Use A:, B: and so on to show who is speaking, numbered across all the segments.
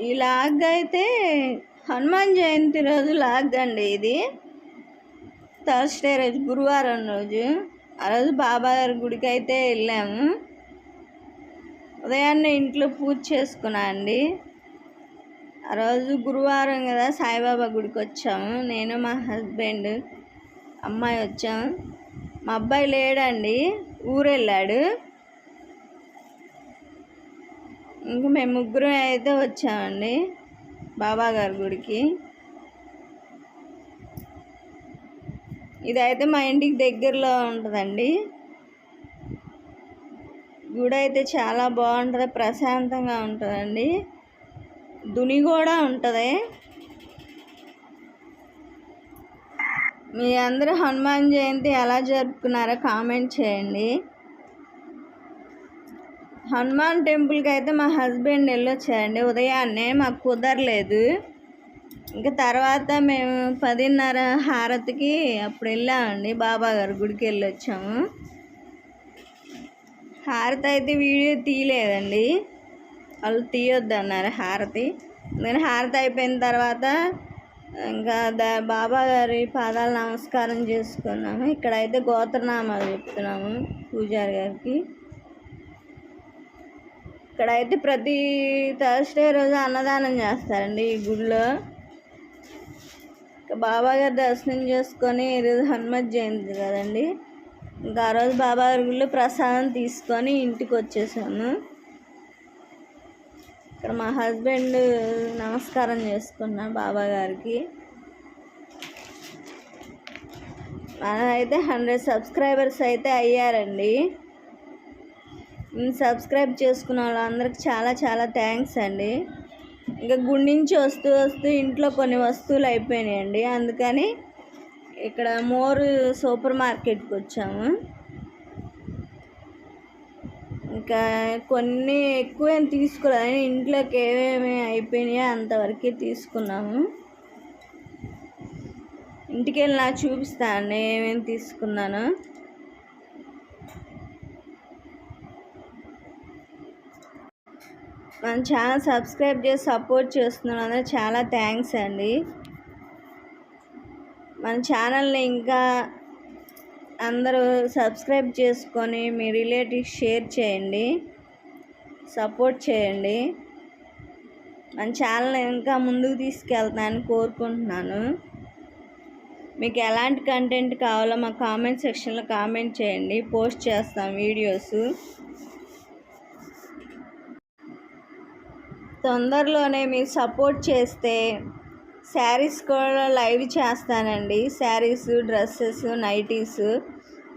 A: ఈ లాగ్ అయితే హనుమాన్ జయంతి రోజు లాగ్ అండి. ఇది థర్స్డే రోజు, గురువారం రోజు. ఆ రోజు బాబా గారి గుడికి అయితే వెళ్ళాము. ఉదయాన్నే ఇంట్లో పూజ చేసుకున్నా అండి. ఆ రోజు గురువారం కదా, సాయిబాబా గుడికి వచ్చాము. నేను, మా హస్బెండ్, అమ్మాయి వచ్చాము. మా అబ్బాయి లేడండి, ఊరెళ్ళాడు. ఇంకా మేము ముగ్గురం అయితే వచ్చామండి బాబా గారి గుడికి. ఇదైతే మా ఇంటికి దగ్గరలో ఉంటుందండి. గుడి అయితే చాలా బాగుంటుంది, ప్రశాంతంగా ఉంటుందండి. దుని కూడా ఉంటుంది. మీ అందరూ హనుమాన్ జయంతి ఎలా జరుపుకున్నారో కామెంట్ చేయండి. హనుమాన్ టెంపుల్కి అయితే మా హస్బెండ్ వెళ్ళొచ్చాయండి ఉదయాన్నే, మాకు కుదరలేదు. ఇంకా తర్వాత మేము 10:30 హారతికి అప్పుడు వెళ్ళామండి, బాబా గారి గుడికి వెళ్ళొచ్చాము. హారతి అయితే వీడియో తీయలేదండి, వాళ్ళు తీయొద్దు అన్నారు హారతి. నేను హారతి అయిపోయిన తర్వాత ఇంకా బాబా గారి పాదాలు నమస్కారం చేసుకున్నాము. ఇక్కడైతే గోత్రనామాలు చెప్తున్నాము పూజారి గారికి. ఇక్కడైతే ప్రతి థర్స్డే రోజు అన్నదానం చేస్తారండి ఈ గుడిలో. బాబా గారి దర్శనం చేసుకొని, ఈరోజు హనుమత్ జయంతి కదండి, ఇంకా ఆ రోజు బాబా గారి గుడిలో ప్రసాదం తీసుకొని ఇంటికి వచ్చేసాము. ఇక్కడ మా హస్బెండ్ నమస్కారం చేసుకున్నా బాబా గారికి. అయితే 100 సబ్స్క్రైబర్స్ అయితే అయ్యారండి. సబ్స్క్రైబ్ చేసుకున్న వాళ్ళందరికీ చాలా చాలా థ్యాంక్స్ అండి. ఇంకా గుడి నుంచి వస్తూ ఇంట్లో కొన్ని వస్తువులు అయిపోయినాయండి, అందుకని ఇక్కడ మోర్ సూపర్ మార్కెట్కి వచ్చాము. ఇంకా కొన్ని ఎక్కువ ఏం తీసుకోలేదు, ఇంట్లోకి ఏమేమి అయిపోయినాయో అంతవరకే తీసుకున్నాము. ఇంటికి వెళ్ళి నాకు చూపిస్తాను ఏమేమి తీసుకున్నాను. మన ఛానల్ సబ్స్క్రైబ్ చేసి సపోర్ట్ చేస్తున్నాను, చాలా థ్యాంక్స్ అండి. మన ఛానల్ని ఇంకా అందరూ సబ్స్క్రైబ్ చేసుకొని మీ రిలేటివ్స్ షేర్ చేయండి, సపోర్ట్ చేయండి. మన ఛానల్ని ఇంకా ముందుకు తీసుకెళ్తానని కోరుకుంటున్నాను. మీకు ఎలాంటి కంటెంట్ కావాలో మా కామెంట్ సెక్షన్లో కామెంట్ చేయండి, పోస్ట్ చేస్తాం వీడియోస్. తొందరలోనే మీరు సపోర్ట్ చేస్తే శారీస్ కూడా లైవ్ చేస్తానండి. శారీస్, డ్రెస్సెస్, నైటీస్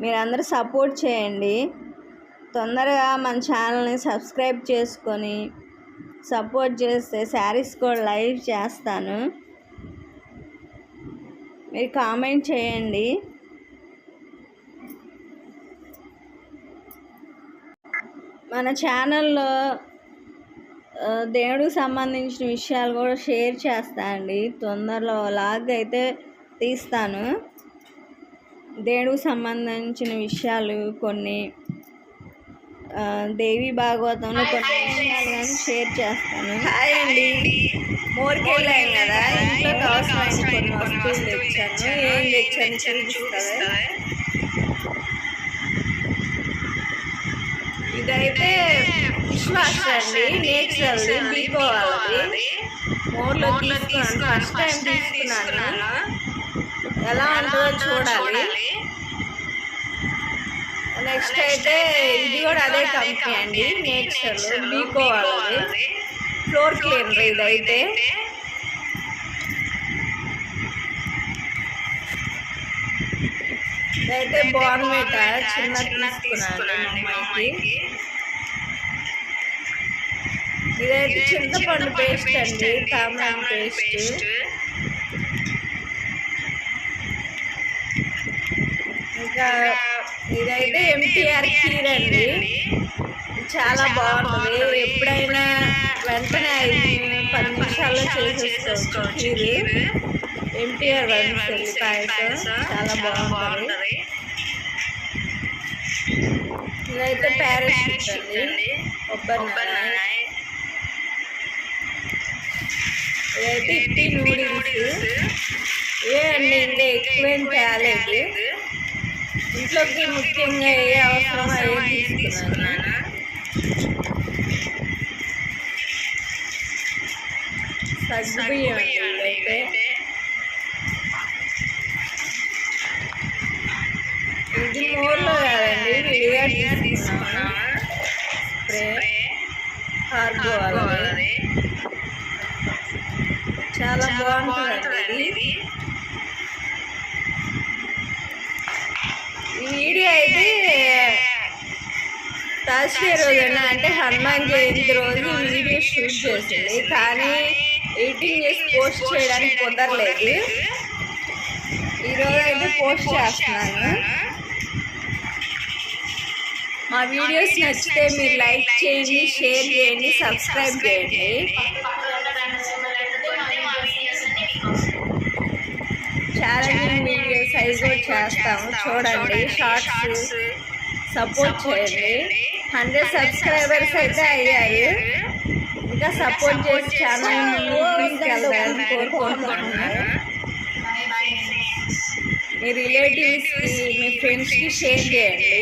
A: మీరందరూ సపోర్ట్ చేయండి. తొందరగా మన ఛానల్ని సబ్స్క్రైబ్ చేసుకొని సపోర్ట్ చేస్తే శారీస్ కూడా లైవ్ చేస్తాను. మీరు కామెంట్ చేయండి. మన ఛానల్లో దేవుడికి సంబంధించిన విషయాలు కూడా షేర్ చేస్తా అండి. తొందరలో వ్లాగ్ అయితే తీస్తాను. దేవుడికి సంబంధించిన విషయాలు కొన్ని, దేవి భాగవతంలో కొన్ని విషయాలు కానీ షేర్ చేస్తాను. హాయ్ అండి. మోర్కి వెళ్ళాం కదా, ఇంట్లోకి అవసరమైన కొన్ని వస్తువులు తెచ్చాను. ఏం తెచ్చాను చూపిస్తాను. ఇదైతే విశ్వాస అండి, నేచురల్ది, బీకో వాళ్ళది. మోర్లో తీసుకున్నాను, ఫస్ట్ టైం తీసుకున్నాను. ఎలా ఉంటుందో చూడాలి. నెక్స్ట్ అయితే ఇది కూడా అదే కంపెనీ అండి, నేచురల్, బీకో వాళ్ళది. ఫ్లోర్ క్లీనర్ ఇదైతే. ఇదైతే బోర్న్విట చిన్న తీసుకున్నాను అమ్మాయికి. ఇదైతే చింతపండు పేస్ట్ అండి, తామరాకు పేస్ట్. ఇంకా ఇదైతే ఎంటీఆర్ కీర్ అండి, చాలా బాగుంటుంది. ఎప్పుడైనా వెంటనే 5-10 నిమిషాల్లో చేసేసుకోవచ్చు కీర్. ఎంటీఆర్ వెల్లుల్లి పాయసం చాలా బాగుంటుంది. ఇదైతే ప్యారాషూట్ అండి, కొబ్బరి. ఇదైతే ఇప్పి నూడిల్స్. ఇవే అండి, ఇంకా ఎక్కువేం తేలేదు. ఇంట్లోకి ముఖ్యంగా ఏ అవసరమో అయ్యే తీసుకున్నాను. సగ్గుబియ్యం అయితే ఇది మోర్లో కాదండి, విడిగా తీసుకున్నాను. స్ప్రే హార్గో వాళ్ళది, చాలా బాగుంటుంది ఇది. ఈ వీడియో అయితే థర్స్డే రోజున, అంటే హనుమాన్ జయంతి రోజు వీడియో షూట్ చేసింది, కానీ ఎడిటింగ్ చేసి పోస్ట్ చేయడానికి కుదరలేదు. ఈరోజు అయితే పోస్ట్ చేస్తున్నాను. మా వీడియోస్ నచ్చితే మీరు లైక్ చేయండి, షేర్ చేయండి, సబ్స్క్రైబ్ చేయండి. ఛాలెంజింగ్ వీడియోస్ అవి కూడా చేస్తాము, చూడండి. షార్ట్స్ సపోర్ట్ చేయండి. 100 సబ్స్క్రైబర్స్ అయితే అయ్యారు. ఇంకా సపోర్ట్ చేసి ఛానల్ తీసుకెళ్తారని కోరుకుంటున్నాను. మీ రిలేటివ్స్కి, మీ ఫ్రెండ్స్కి షేర్ చేయండి.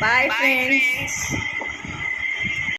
A: Bye friends.